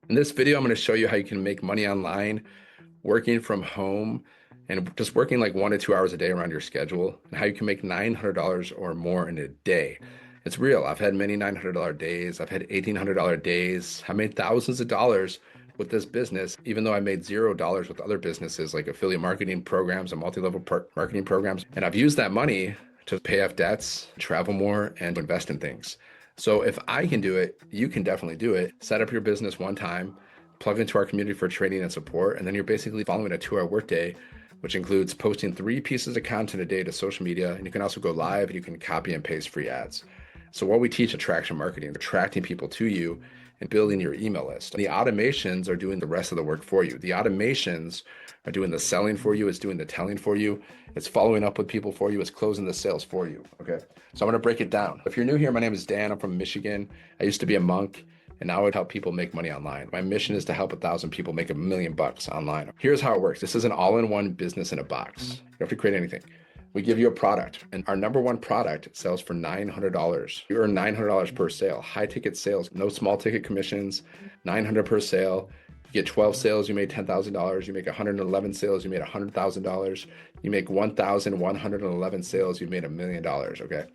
In this video, I'm going to show you how you can make money online, working from home, and just working like 1 to 2 hours a day around your schedule, and how you can make $900 or more in a day. It's real. I've had many $900 days. I've had $1,800 days. I made thousands of dollars with this business, even though I made $0 with other businesses like affiliate marketing programs and multi-level marketing programs. And I've used that money to pay off debts, travel more, and invest in things. So if I can do it, you can definitely do it. Set up your business one time, plug into our community for training and support, and then you're basically following a 2-hour workday, which includes posting 3 pieces of content a day to social media. And you can also go live and you can copy and paste free ads. So what we teach attraction marketing, attracting people to you and building your email list. The automations are doing the rest of the work for you. The automations are doing the selling for you. It's doing the telling for you. It's following up with people for you. It's closing the sales for you. Okay. So I'm going to break it down. If you're new here, my name is Dan. I'm from Michigan. I used to be a monk, and now I would help people make money online. My mission is to help 1,000 people make $1 million online. Here's how it works. This is an all-in-one business in a box. You don't have to create anything. We give you a product, and our number one product sells for $900. You earn $900 per sale. High ticket sales, no small ticket commissions, $900 per sale. You get 12 sales, you made $10,000. You make 111 sales, you made $100,000. You make 1,111 sales, you made $1 million. Okay,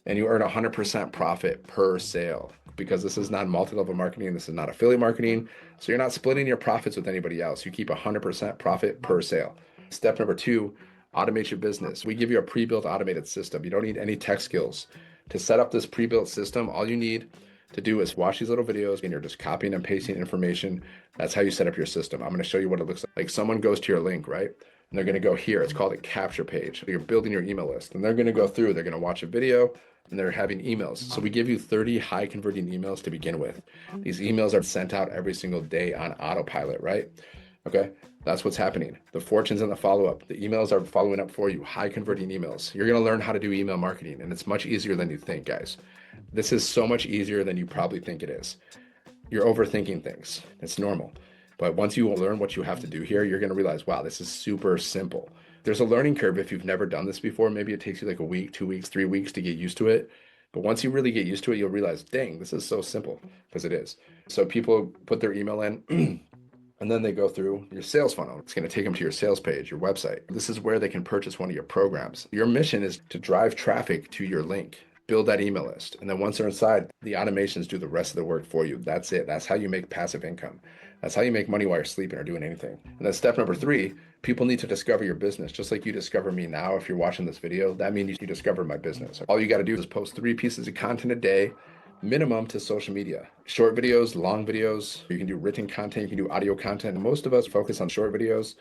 and you earn 100% profit per sale, because this is not multi-level marketing. This is not affiliate marketing. So you're not splitting your profits with anybody else. You keep 100% profit per sale. Step number 2, automate your business. We give you a pre-built automated system. You don't need any tech skills. To set up this pre-built system, all you need to do is watch these little videos and you're just copying and pasting information. That's how you set up your system. I'm going to show you what it looks like. Like someone goes to your link, right? And they're going to go here. It's called a capture page. You're building your email list and they're going to go through, they're going to watch a video and they're having emails. So we give you 30 high converting emails to begin with. These emails are sent out every single day on autopilot, right? Okay, that's what's happening. The fortunes and the follow-up. The emails are following up for you, high converting emails. You're going to learn how to do email marketing, and it's much easier than you think, guys. This is so much easier than you probably think it is. You're overthinking things. It's normal. But once you learn what you have to do here, you're going to realize, wow, this is super simple. There's a learning curve if you've never done this before. Maybe it takes you like a week, 2 weeks, 3 weeks to get used to it. But once you really get used to it, you'll realize, dang, this is so simple, because it is. So people put their email in. And then they go through your sales funnel. It's going to take them to your sales page, your website. This is where they can purchase one of your programs. Your mission is to drive traffic to your link, build that email list. And then once they're inside, the automations do the rest of the work for you. That's it. That's how you make passive income. That's how you make money while you're sleeping or doing anything. And then step number 3, people need to discover your business. Just like you discover me now, if you're watching this video, that means you discovered my business. All you got to do is post 3 pieces of content a day, minimum, to social media. Short videos, long videos. You can do written content, you can do audio content. Most of us focus on short videos,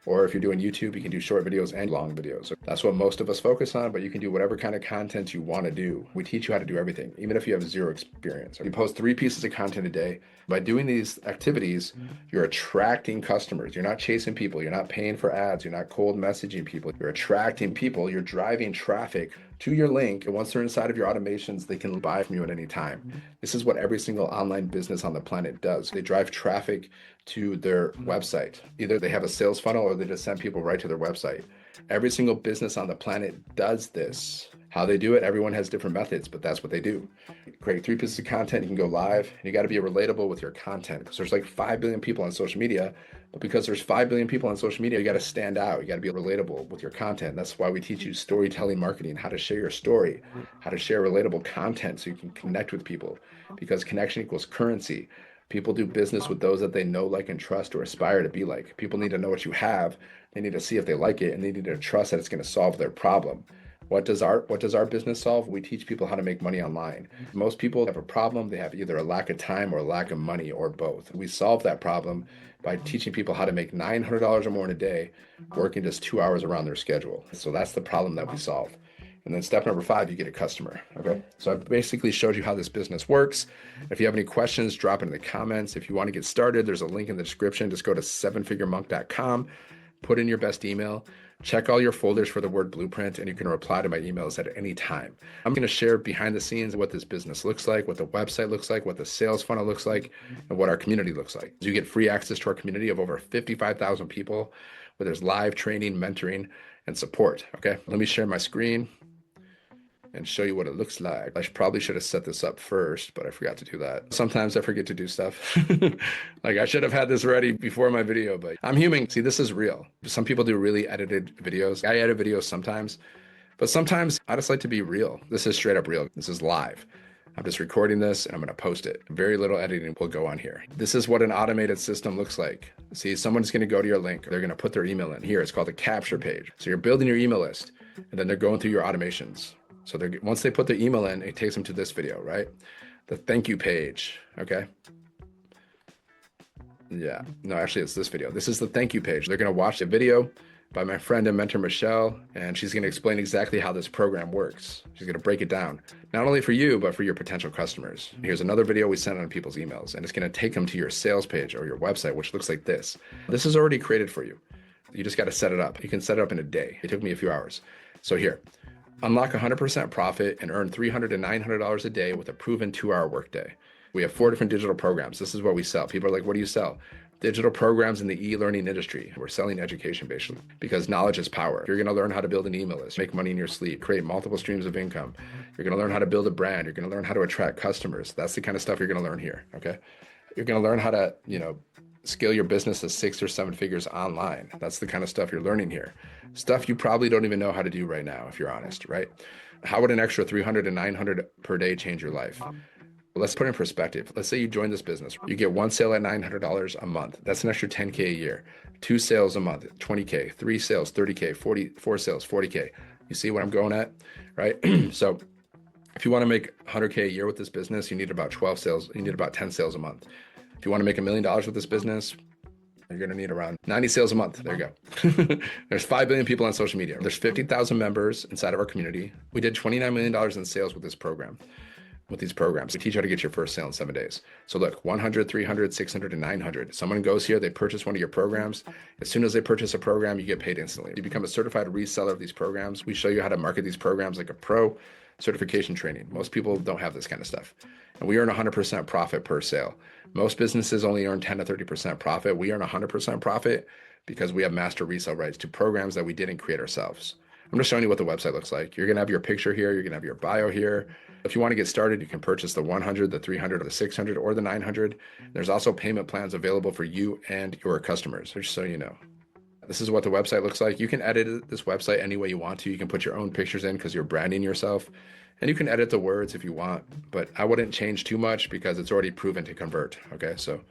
or if you're doing YouTube, you can do short videos and long videos. That's what most of us focus on, but you can do whatever kind of content you want to do. We teach you how to do everything, even if you have 0 experience. You post 3 pieces of content a day. By doing these activities, you're attracting customers. You're not chasing people. You're not paying for ads. You're not cold messaging people. You're attracting people. You're driving traffic to your link. And once they're inside of your automations, they can buy from you at any time. This is what every single online business on the planet does. They drive traffic to their website. Either they have a sales funnel or they just send people right to their website. Every single business on the planet does this. How they do it, everyone has different methods, but that's what they do. Create 3 pieces of content, you can go live, and you got to be relatable with your content, because there's like 5 billion people on social media, but because there's 5 billion people on social media, you got to stand out. You got to be relatable with your content. That's why we teach you storytelling marketing, how to share your story, how to share relatable content so you can connect with people, because connection equals currency. People do business with those that they know, like, and trust or aspire to be like. People need to know what you have. They need to see if they like it, and they need to trust that it's going to solve their problem. What does our business solve? We teach people how to make money online. Most people have a problem. They have either a lack of time or a lack of money, or both. We solve that problem by teaching people how to make $900 or more in a day, working just 2 hours around their schedule. So that's the problem that we solve. And then step number 5, you get a customer. Okay. So I basically showed you how this business works. If you have any questions, drop it in the comments. If you want to get started, there's a link in the description. Just go to 7figuremonk.com, put in your best email, check all your folders for the word blueprint, and you can reply to my emails at any time. I'm going to share behind the scenes what this business looks like, what the website looks like, what the sales funnel looks like, and what our community looks like. You get free access to our community of over 55,000 people, where there's live training, mentoring, and support. Okay. Let me share my screen. and show you what it looks like. Probably should have set this up first, but I forgot to do that. Sometimes I forget to do stuff. Like I should have had this ready before my video, but I'm human. See, this is real. Some people do really edited videos. I edit videos sometimes, but sometimes I just like to be real. This is straight up real. This is live. I'm just recording this and I'm going to post it. Very little editing will go on here. This is what an automated system looks like. See, someone's going to go to your link. They're going to put their email in here. It's called a capture page. So you're building your email list and then they're going through your automations. So once they put their email in, it takes them to this video, right? The thank you page. Okay. Yeah, no, actually it's this video. This is the thank you page. They're going to watch the video by my friend and mentor, Michelle, and she's going to explain exactly how this program works. She's going to break it down, not only for you, but for your potential customers. Here's another video we sent on people's emails, and it's going to take them to your sales page or your website, which looks like this. This is already created for you. You just got to set it up. You can set it up in a day. It took me a few hours. So here, unlock 100% profit and earn $300 to $900 a day with a proven 2-hour workday. We have 4 different digital programs. This is what we sell. People are like, what do you sell? Digital programs in the e-learning industry. We're selling education basically because knowledge is power. You're going to learn how to build an email list, make money in your sleep, create multiple streams of income. You're going to learn how to build a brand. You're going to learn how to attract customers. That's the kind of stuff you're going to learn here. Okay. You're going to learn how to, scale your business to 6 or 7 figures online. That's the kind of stuff you're learning here. Stuff you probably don't even know how to do right now, if you're honest, right? How would an extra 300 to 900 per day change your life? Well, let's put it in perspective. Let's say you join this business. You get 1 sale at $900 a month. That's an extra $10K a year. 2 sales a month, $20K. 3 sales, $30K. 4 sales, $40K. You see what I'm going at, right? So if you want to make $100K a year with this business, you need about 12 sales. You need about 10 sales a month. If you want to make $1 million with this business, you're going to need around 90 sales a month. There you go. There's 5 billion people on social media. There's 50,000 members inside of our community. We did $29 million in sales with this program. With these programs, we teach how to get your first sale in 7 days. So look, 100, 300, 600, and 900. Someone goes here, they purchase one of your programs. As soon as they purchase a program, you get paid instantly. You become a certified reseller of these programs. We show you how to market these programs like a pro. Certification training. Most people don't have this kind of stuff. And we earn 100% profit per sale. Most businesses only earn 10 to 30% profit. We earn 100% profit because we have master resale rights to programs that we didn't create ourselves. I'm just showing you what the website looks like. You're going to have your picture here. You're going to have your bio here. If you want to get started, you can purchase the 100, the 300, or the 600, or the 900. There's also payment plans available for you and your customers, just so you know. This is what the website looks like. You can edit this website any way you want to. You can put your own pictures in because you're branding yourself. And you can edit the words if you want, but I wouldn't change too much because it's already proven to convert. Okay, so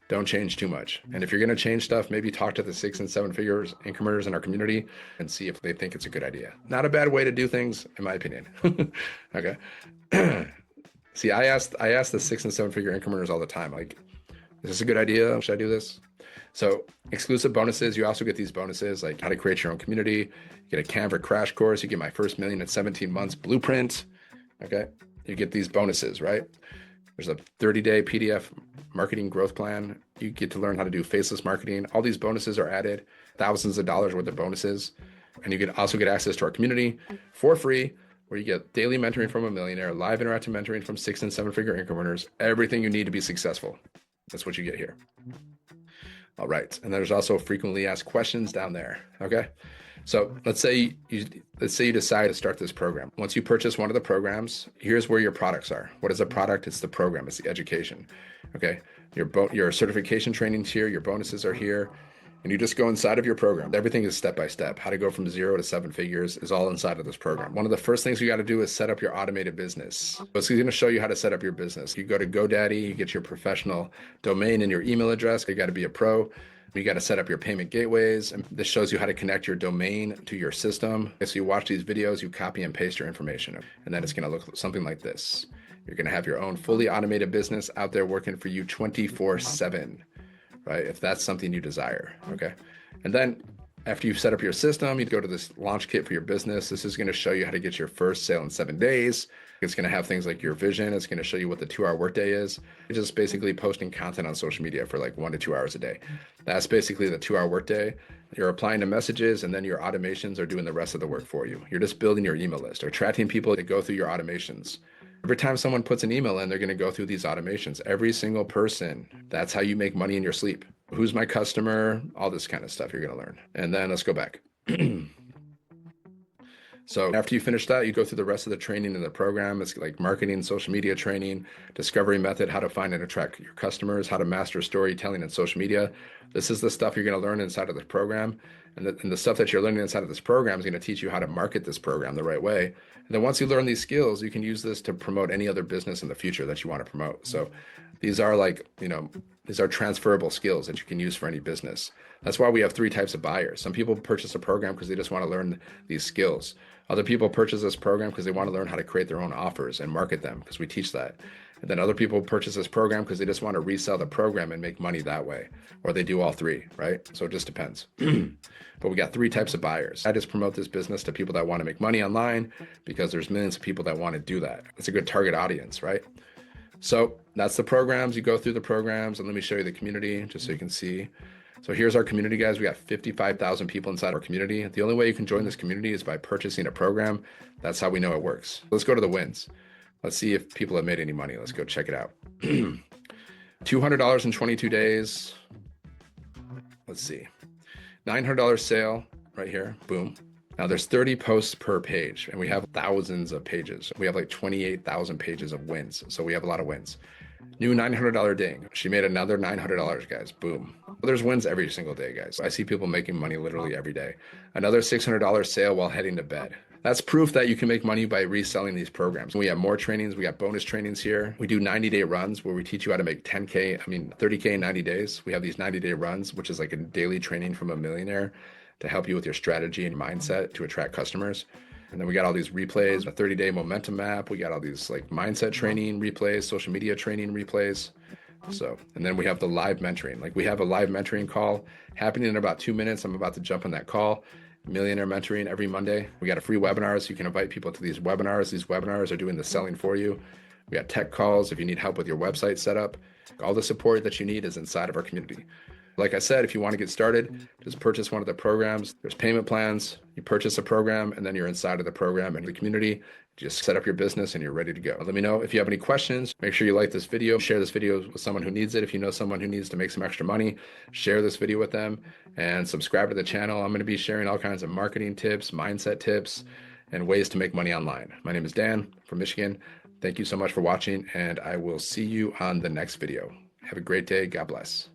don't change too much. And if you're going to change stuff, maybe talk to the 6 and 7 figures incrementers in our community and see if they think it's a good idea. Not a bad way to do things, in my opinion. Okay. See, I ask the 6 and 7 figure incrementers all the time, like, is this a good idea? Should I do this? So exclusive bonuses, you also get these bonuses like how to create your own community. You get a Canva crash course. You get my first million in 17 months blueprint. Okay. You get these bonuses, right? There's a 30-day PDF marketing growth plan. You get to learn how to do faceless marketing. All these bonuses are added, thousands of dollars worth of bonuses. And you can also get access to our community for free, where you get daily mentoring from a millionaire, live interactive mentoring from 6 and 7 figure incrementers, everything you need to be successful. That's what you get here. All right. And there's also frequently asked questions down there. Okay. So let's say you decide to start this program. Once you purchase one of the programs, here's where your products are. What is a product? It's the program. It's the education. Okay. Your certification training's here. Your bonuses are here. And you just go inside of your program. Everything is step by step. How to go from 0 to 7 figures is all inside of this program. One of the first things you got to do is set up your automated business. So it's going to show you how to set up your business. You go to GoDaddy, you get your professional domain and your email address. You got to be a pro. You got to set up your payment gateways. And this shows you how to connect your domain to your system. So you watch these videos, you copy and paste your information, and then it's going to look something like this. You're going to have your own fully automated business out there working for you 24/7. Right? If that's something you desire. Okay. And then after you've set up your system, you'd go to this launch kit for your business. This is going to show you how to get your first sale in 7 days. It's going to have things like your vision. It's going to show you what the 2-hour workday is. It's just basically posting content on social media for like 1 to 2 hours a day. That's basically the 2-hour workday. You're applying to messages, and then your automations are doing the rest of the work for you. You're just building your email list or attracting people to go through your automations. Every time someone puts an email in, they're going to go through these automations. Every single person. That's how you make money in your sleep. Who's my customer? All this kind of stuff you're going to learn. And then let's go back. So after you finish that, you go through the rest of the training in the program. It's like marketing, social media training, discovery method, how to find and attract your customers, how to master storytelling and social media. This is the stuff you're going to learn inside of the program. And the stuff that you're learning inside of this program is going to teach you how to market this program the right way. And then once you learn these skills, you can use this to promote any other business in the future that you want to promote. So these are like, these are transferable skills that you can use for any business. That's why we have three types of buyers. Some people purchase a program because they just want to learn these skills. Other people purchase this program because they want to learn how to create their own offers and market them because we teach that. And then other people purchase this program because they just want to resell the program and make money that way. Or they do all three, right? So it just depends. But we got three types of buyers. I just promote this business to people that want to make money online because there's millions of people that want to do that. It's a good target audience, right? So that's the programs. You go through the programs, and let me show you the community just so you can see. So here's our community, guys. We got 55,000 people inside our community. The only way you can join this community is by purchasing a program. That's how we know it works. Let's go to the wins. Let's see if people have made any money. Let's go check it out. $200 in 22 days. Let's see. $900 sale right here. Boom. Now there's 30 posts per page, and we have thousands of pages. We have like 28,000 pages of wins. So we have a lot of wins. New $900 ding. She made another $900, guys. Boom. There's wins every single day, guys. I see people making money literally every day. Another $600 sale while heading to bed. That's proof that you can make money by reselling these programs. We have more trainings. We got bonus trainings here. We do 90-day runs where we teach you how to make 30K in 90 days. We have these 90-day runs, which is like a daily training from a millionaire to help you with your strategy and mindset to attract customers. And then we got all these replays, a 30-day momentum map. We got all these like mindset training replays, social media training replays. So, and then we have the live mentoring. Like we have a live mentoring call happening in about 2 minutes. I'm about to jump on that call. Millionaire mentoring every Monday. We got a free webinar so you can invite people to these webinars. These webinars are doing the selling for you. We got tech calls if you need help with your website setup. All the support that you need is inside of our community. Like I said, if you want to get started, just purchase one of the programs. There's payment plans. You purchase a program, and then you're inside of the program and the community. Just set up your business and you're ready to go. Let me know if you have any questions. Make sure you like this video. Share this video with someone who needs it. If you know someone who needs to make some extra money, share this video with them and subscribe to the channel. I'm going to be sharing all kinds of marketing tips, mindset tips, and ways to make money online. My name is Dan from Michigan. Thank you so much for watching, and I will see you on the next video. Have a great day. God bless.